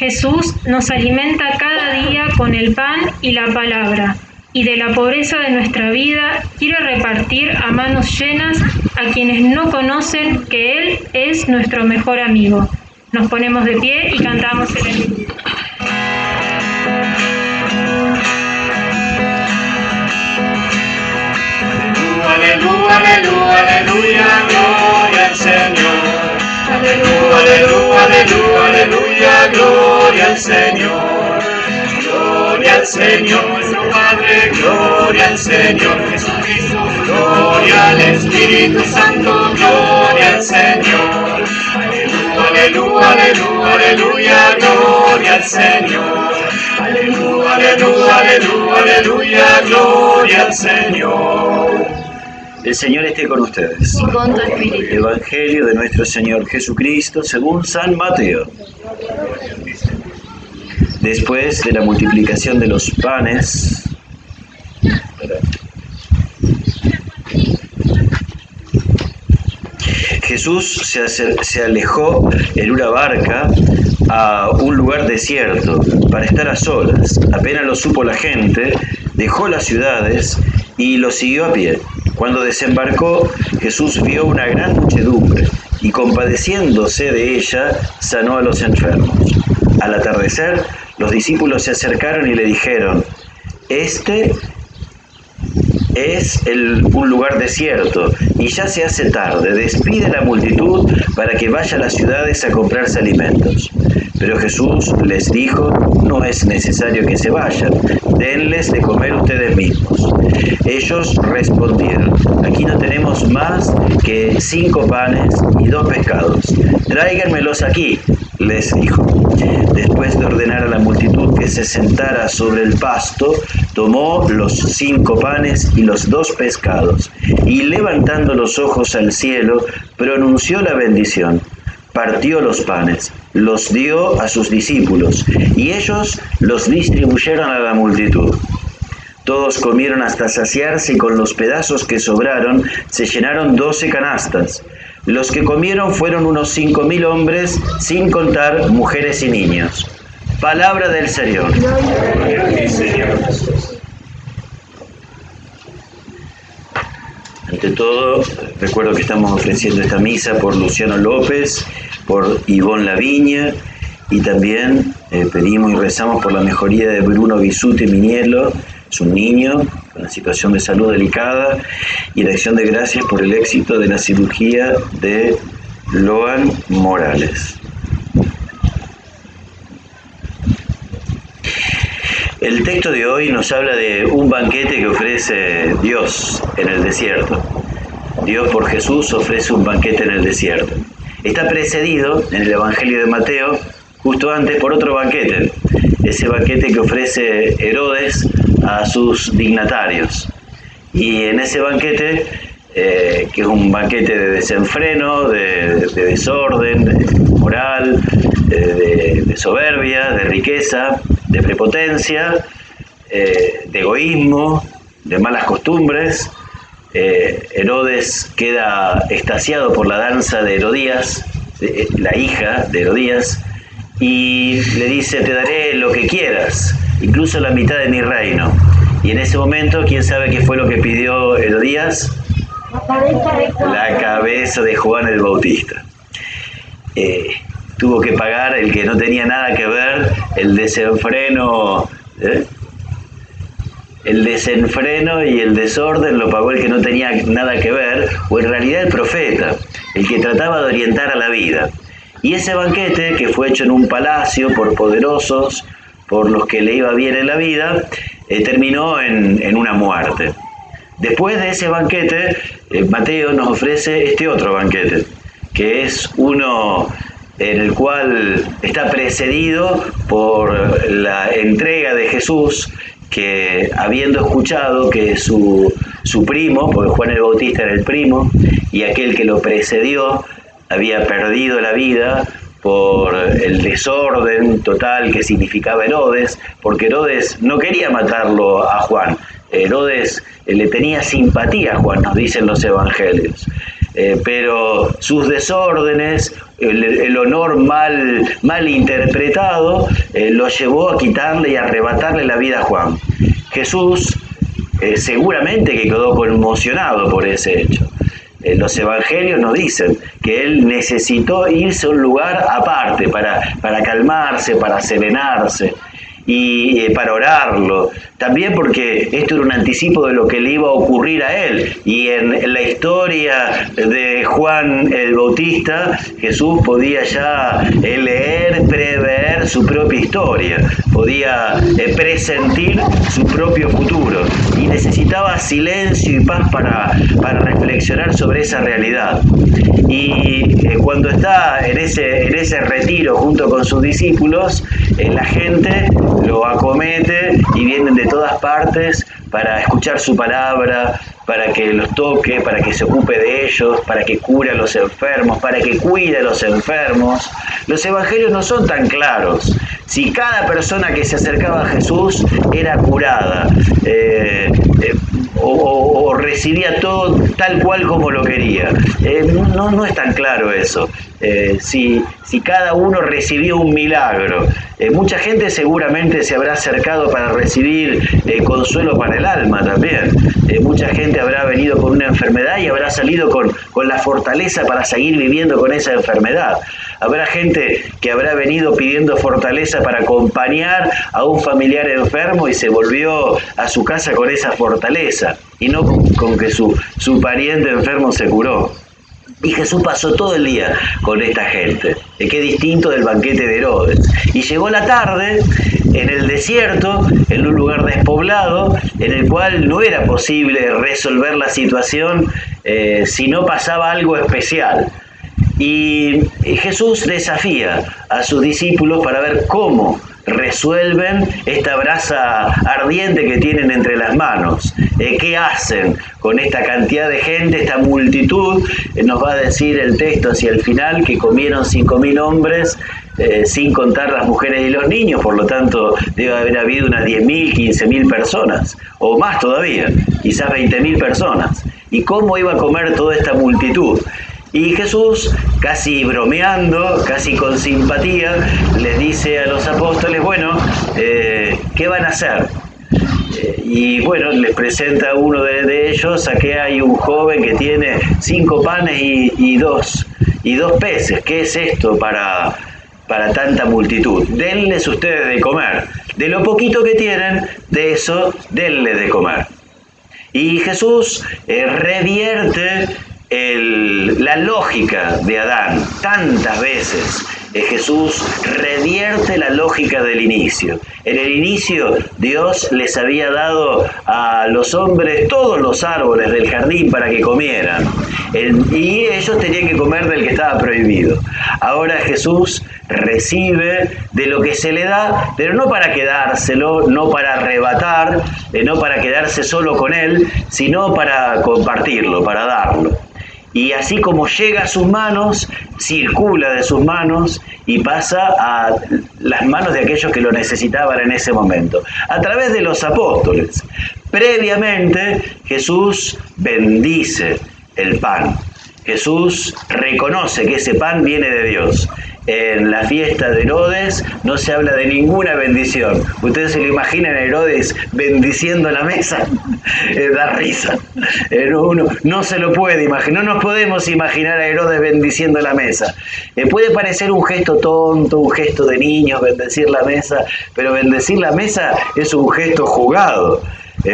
Jesús nos alimenta cada día con el pan y la palabra, y de la pobreza de nuestra vida quiere repartir a manos llenas a quienes no conocen que Él es nuestro mejor amigo. Nos ponemos de pie y cantamos el himno. Aleluya, aleluya, aleluya, gloria al Señor. Aleluya, aleluya, aleluya, aleluya, gloria al Señor. Gloria al Señor, nuestro Padre, gloria al Señor Jesucristo. Gloria al Espíritu Santo, gloria al Señor. Aleluya, aleluya, aleluya, aleluya, gloria al Señor. Aleluya, aleluya, aleluya, aleluya, gloria al Señor. El Señor esté con ustedes. Y con tu espíritu. Evangelio de nuestro Señor Jesucristo según San Mateo. Después de la multiplicación de los panes, Jesús se alejó en una barca a un lugar desierto para estar a solas. Apenas lo supo la gente, dejó las ciudades y lo siguió a pie. Cuando desembarcó, Jesús vio una gran muchedumbre y, compadeciéndose de ella, sanó a los enfermos. Al atardecer, los discípulos se acercaron y le dijeron: «Este es un lugar desierto y ya se hace tarde. Despide a la multitud para que vaya a las ciudades a comprarse alimentos». Pero Jesús les dijo: «No es necesario que se vayan, denles de comer ustedes mismos». Ellos respondieron: «Aquí no tenemos más que 5 panes y 2 pescados. Tráiganmelos aquí», les dijo. Después de ordenar a la multitud que se sentara sobre el pasto, tomó los 5 panes y los 2 pescados, y levantando los ojos al cielo, pronunció la bendición. Partió los panes, los dio a sus discípulos, y ellos los distribuyeron a la multitud. Todos comieron hasta saciarse, y con los pedazos que sobraron se llenaron 12 canastas. Los que comieron fueron unos 5.000 hombres, sin contar mujeres y niños. Palabra del Señor. Ante todo, recuerdo que estamos ofreciendo esta misa por Luciano López, por Ivonne Laviña, y también pedimos y rezamos por la mejoría de Bruno Bisuti Minielo. Es un niño con una situación de salud delicada, y la acción de gracias por el éxito de la cirugía de Loan Morales. El texto de hoy nos habla de un banquete que ofrece Dios en el desierto. Dios por Jesús ofrece un banquete en el desierto. Está precedido en el Evangelio de Mateo, justo antes, por otro banquete. Ese banquete que ofrece Herodes a sus dignatarios. Y en ese banquete, que es un banquete de desenfreno, de desorden moral, de soberbia, de riqueza, de prepotencia, de egoísmo, de malas costumbres, Herodes queda extasiado por la danza de Herodías, la hija de Herodías, y le dice: «Te daré lo que quieras, incluso la mitad de mi reino». Y en ese momento, ¿quién sabe qué fue lo que pidió Herodías? La cabeza de Juan el Bautista. Tuvo que pagar el que no tenía nada que ver, el desenfreno, el desenfreno y el desorden lo pagó el que no tenía nada que ver, o en realidad el profeta, el que trataba de orientar a la vida. Y ese banquete, que fue hecho en un palacio por poderosos, por los que le iba bien en la vida, terminó en una muerte. Después de ese banquete, Mateo nos ofrece este otro banquete, que es uno en el cual está precedido por la entrega de Jesús, que habiendo escuchado que su primo, porque Juan el Bautista era el primo, y aquel que lo precedió había perdido la vida por el desorden total que significaba Herodes, porque Herodes no quería matarlo a Juan. Herodes le tenía simpatía a Juan, nos dicen los evangelios. pero sus desórdenes, el honor mal interpretado, lo llevó a quitarle y arrebatarle la vida a Juan. Jesús seguramente que quedó conmocionado por ese hecho. Los evangelios nos dicen que él necesitó irse a un lugar aparte para calmarse, para serenarse y para orarlo. También porque esto era un anticipo de lo que le iba a ocurrir a él. Y en la historia de Juan el Bautista, Jesús podía ya leer, prever su propia historia, podía presentir su propio futuro. Y necesitaba silencio y paz para reflexionar sobre esa realidad. Y cuando está en ese retiro junto con sus discípulos, la gente lo acomete y vienen de todas partes para escuchar su palabra, para que los toque, para que se ocupe de ellos, para que cure a los enfermos, para que cuide a los enfermos. Los evangelios no son tan claros. Si cada persona que se acercaba a Jesús era curada, o recibía todo tal cual como lo quería. No es tan claro eso. Si cada uno recibió un milagro, mucha gente seguramente se habrá acercado para recibir consuelo para el alma también. Mucha gente habrá venido con una enfermedad y habrá salido con la fortaleza para seguir viviendo con esa enfermedad. Habrá gente que habrá venido pidiendo fortaleza para acompañar a un familiar enfermo y se volvió a su casa con esa fortaleza y no con que su pariente enfermo se curó. Y Jesús pasó todo el día con esta gente. Qué distinto del banquete de Herodes. Y llegó la tarde en el desierto, en un lugar despoblado, en el cual no era posible resolver la situación si no pasaba algo especial. Y Jesús desafía a sus discípulos para ver cómo resuelven esta brasa ardiente que tienen entre las manos. ¿Qué hacen con esta cantidad de gente, esta multitud? Nos va a decir el texto hacia el final que comieron 5.000 hombres, sin contar las mujeres y los niños, por lo tanto debe haber habido unas 10.000, 15.000 personas, o más todavía, quizás 20.000 personas. ¿Y cómo iba a comer toda esta multitud? Y Jesús, casi bromeando, casi con simpatía, les dice a los apóstoles, bueno, ¿qué van a hacer? Y bueno, les presenta a uno de ellos, a que hay un joven que tiene 5 panes y dos peces. ¿Qué es esto para tanta multitud? Denles ustedes de comer. De lo poquito que tienen, de eso, denles de comer. Y Jesús revierte la lógica de Adán. Tantas veces Jesús revierte la lógica del inicio. En el inicio Dios les había dado a los hombres todos los árboles del jardín para que comieran. Y ellos tenían que comer del que estaba prohibido. Ahora Jesús recibe de lo que se le da, pero no para quedárselo, no para arrebatar, no para quedarse solo con él, sino para compartirlo, para darlo. Y así como llega a sus manos, circula de sus manos y pasa a las manos de aquellos que lo necesitaban en ese momento, a través de los apóstoles. Previamente, Jesús bendice el pan. Jesús reconoce que ese pan viene de Dios. En la fiesta de Herodes no se habla de ninguna bendición. ¿Ustedes se lo imaginan a Herodes bendiciendo la mesa? Da risa. No se lo puede imaginar. No nos podemos imaginar a Herodes bendiciendo la mesa. Puede parecer un gesto tonto, un gesto de niños, bendecir la mesa, pero bendecir la mesa es un gesto jugado.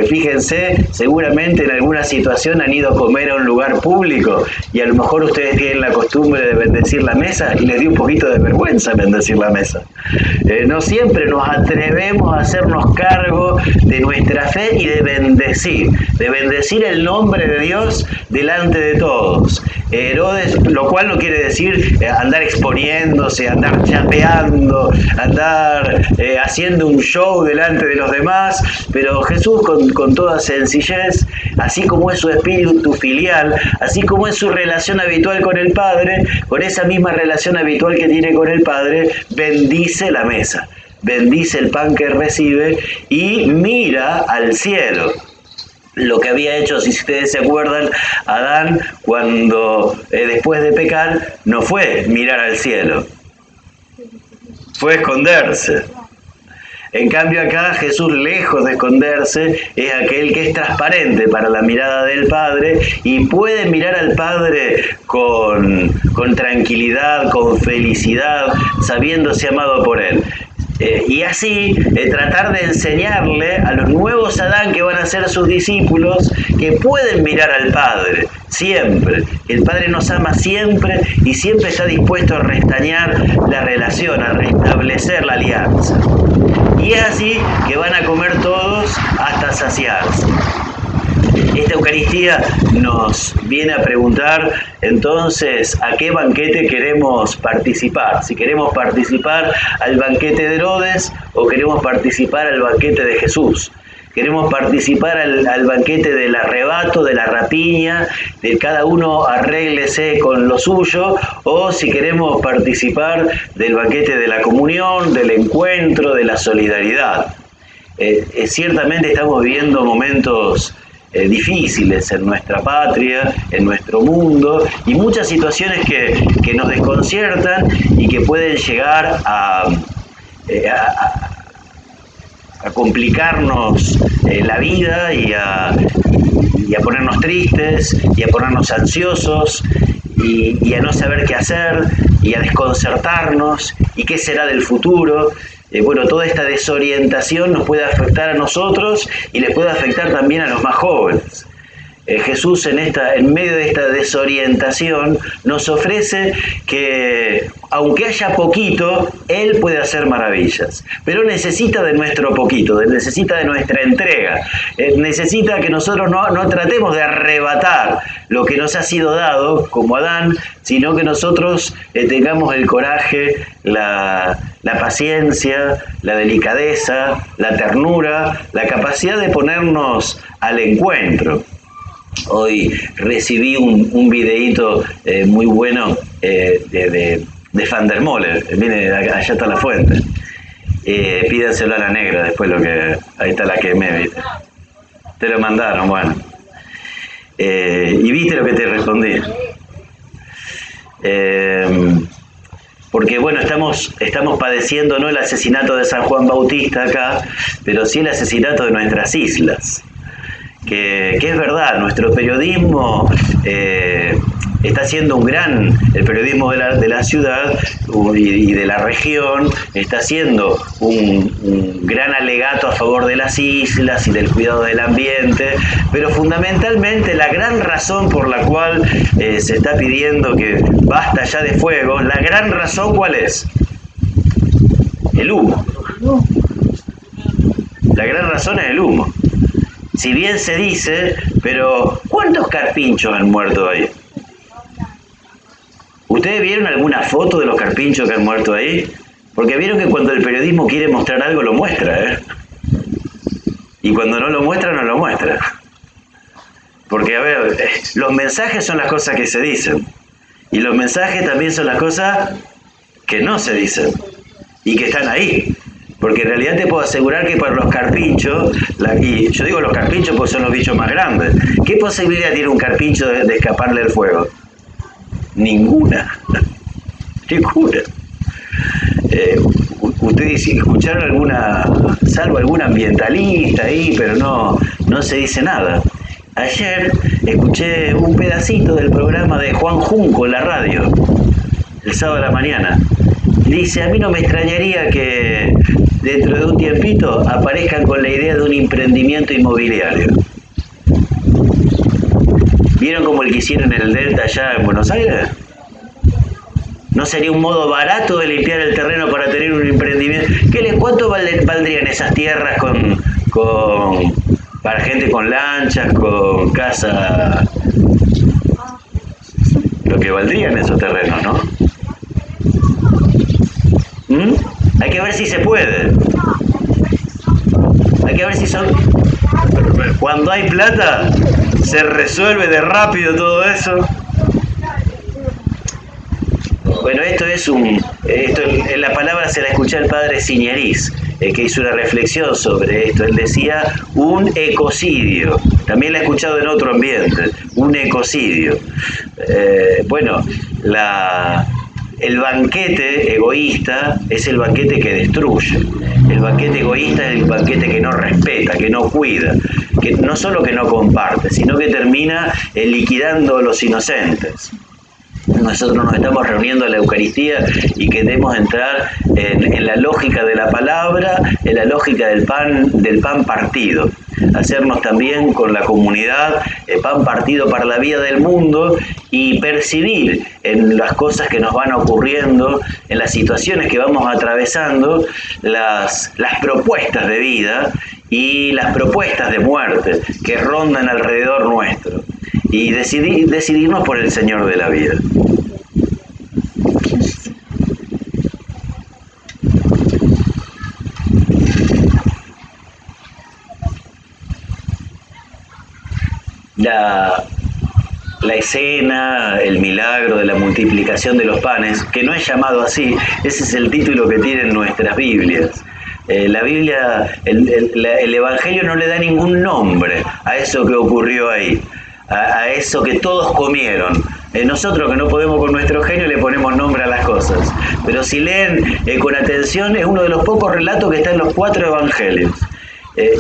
Fíjense, seguramente en alguna situación han ido a comer a un lugar público y a lo mejor ustedes tienen la costumbre de bendecir la mesa y les dio un poquito de vergüenza bendecir la mesa. No siempre nos atrevemos a hacernos cargo de nuestra fe y de bendecir el nombre de Dios delante de todos. Herodes, lo cual no quiere decir andar exponiéndose, andar chapeando, andar haciendo un show delante de los demás, pero Jesús con toda sencillez, así como es su espíritu filial, así como es su relación habitual con el Padre, con esa misma relación habitual que tiene con el Padre, bendice la mesa, bendice el pan que recibe y mira al cielo. lo que había hecho, si ustedes se acuerdan, Adán cuando después de pecar no fue mirar al cielo, fue esconderse. En cambio acá Jesús, lejos de esconderse, es aquel que es transparente para la mirada del Padre y puede mirar al Padre con tranquilidad, con felicidad, sabiéndose amado por Él. Y así tratar de enseñarle a los nuevos Adán que van a ser sus discípulos que pueden mirar al Padre siempre. El Padre nos ama siempre y siempre está dispuesto a restañar la relación, a restablecer la alianza. Y es así que van a comer todos hasta saciarse. Esta Eucaristía nos viene a preguntar entonces a qué banquete queremos participar. Si queremos participar al banquete de Herodes o queremos participar al banquete de Jesús. Queremos participar al banquete del arrebato, de la rapiña, de cada uno arréglese con lo suyo, o si queremos participar del banquete de la comunión, del encuentro, de la solidaridad. Ciertamente estamos viviendo momentos difíciles en nuestra patria, en nuestro mundo, y muchas situaciones que nos desconciertan y que pueden llegar a complicarnos la vida y a ponernos tristes y a ponernos ansiosos y a no saber qué hacer y a desconcertarnos y qué será del futuro. Bueno, toda esta desorientación nos puede afectar a nosotros y les puede afectar también a los más jóvenes. Jesús en medio de esta desorientación nos ofrece que aunque haya poquito, Él puede hacer maravillas, pero necesita de nuestro poquito, necesita de nuestra entrega, necesita que nosotros no tratemos de arrebatar lo que nos ha sido dado como Adán, sino que nosotros tengamos el coraje, la paciencia, la delicadeza, la ternura, la capacidad de ponernos al encuentro. Hoy recibí un videíto muy bueno de Van der Molen, viene allá está la fuente. Pídanselo a la negra después ahí está la quemé, ¿viste? Te lo mandaron, bueno. Y viste lo que te respondí. Porque bueno, estamos padeciendo no el asesinato de San Juan Bautista acá, pero sí el asesinato de nuestras islas. Que es verdad, nuestro periodismo está haciendo el periodismo de la ciudad y de la región, está haciendo un gran alegato a favor de las islas y del cuidado del ambiente, pero fundamentalmente la gran razón por la cual se está pidiendo que basta ya de fuegos, la gran razón ¿cuál es? El humo. La gran razón es el humo. Si bien se dice, pero ¿cuántos carpinchos han muerto ahí? ¿Ustedes vieron alguna foto de los carpinchos que han muerto ahí? Porque vieron que cuando el periodismo quiere mostrar algo, lo muestra, ¿eh? Y cuando no lo muestra, no lo muestra. Porque, a ver, los mensajes son las cosas que se dicen. Y los mensajes también son las cosas que no se dicen. Y que están ahí. Porque en realidad te puedo asegurar que para los carpinchos, y yo digo los carpinchos porque son los bichos más grandes, ¿qué posibilidad tiene un carpincho de escaparle el fuego? Ninguna. Ninguna. Ustedes escucharon salvo algún ambientalista ahí, pero no se dice nada. Ayer escuché un pedacito del programa de Juan Junco en la radio, el sábado de la mañana. Dice, a mí no me extrañaría que dentro de un tiempito aparezcan con la idea de un emprendimiento inmobiliario. ¿Vieron como el que hicieron en el Delta allá en Buenos Aires? ¿No sería un modo barato de limpiar el terreno para tener un emprendimiento? ¿Cuánto valdrían esas tierras para gente con lanchas, con casa? Lo que valdrían esos terrenos, ¿no? Hay que ver si se puede. Hay que ver si son... Cuando hay plata, se resuelve de rápido todo eso. Bueno, la palabra se la escuché al padre Siñeriz, que hizo una reflexión sobre esto. Él decía un ecocidio. También la he escuchado en otro ambiente, un ecocidio. Bueno, el banquete egoísta es el banquete que destruye. El banquete egoísta es el banquete que no respeta, que no cuida, que no solo que no comparte, sino que termina liquidando a los inocentes. Nosotros nos estamos reuniendo en la Eucaristía y queremos entrar en la lógica de la palabra, en la lógica del pan partido. Hacernos también con la comunidad pan partido para la vida del mundo y percibir en las cosas que nos van ocurriendo, en las situaciones que vamos atravesando, las propuestas de vida y las propuestas de muerte que rondan alrededor nuestro. Y decidirnos por el Señor de la vida. La escena, el milagro de la multiplicación de los panes, que no es llamado así, ese es el título que tienen nuestras Biblias. La Biblia, el Evangelio no le da ningún nombre a eso que ocurrió ahí, a eso que todos comieron. Nosotros que no podemos con nuestro genio le ponemos nombre a las cosas, pero si leen con atención es uno de los pocos relatos que está en los 4 evangelios.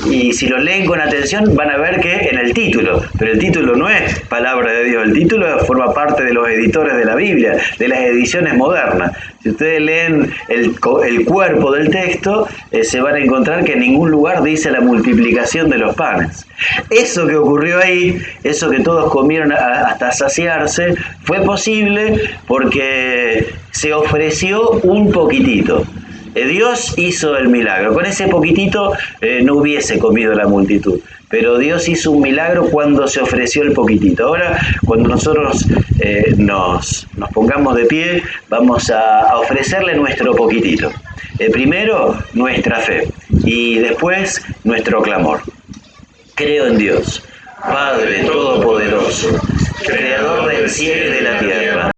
Y si los leen con atención van a ver que en el título, pero el título no es palabra de Dios, el título forma parte de los editores de la Biblia, de las ediciones modernas. Si ustedes leen el cuerpo del texto, se van a encontrar que en ningún lugar dice la multiplicación de los panes. Eso que ocurrió ahí, eso que todos comieron hasta saciarse, fue posible porque se ofreció un poquitito. Dios hizo el milagro. Con ese poquitito no hubiese comido la multitud. Pero Dios hizo un milagro cuando se ofreció el poquitito. Ahora, cuando nosotros nos pongamos de pie, vamos a ofrecerle nuestro poquitito. Primero, nuestra fe y después nuestro clamor. Creo en Dios, Padre Todopoderoso, Creador del cielo y de la tierra.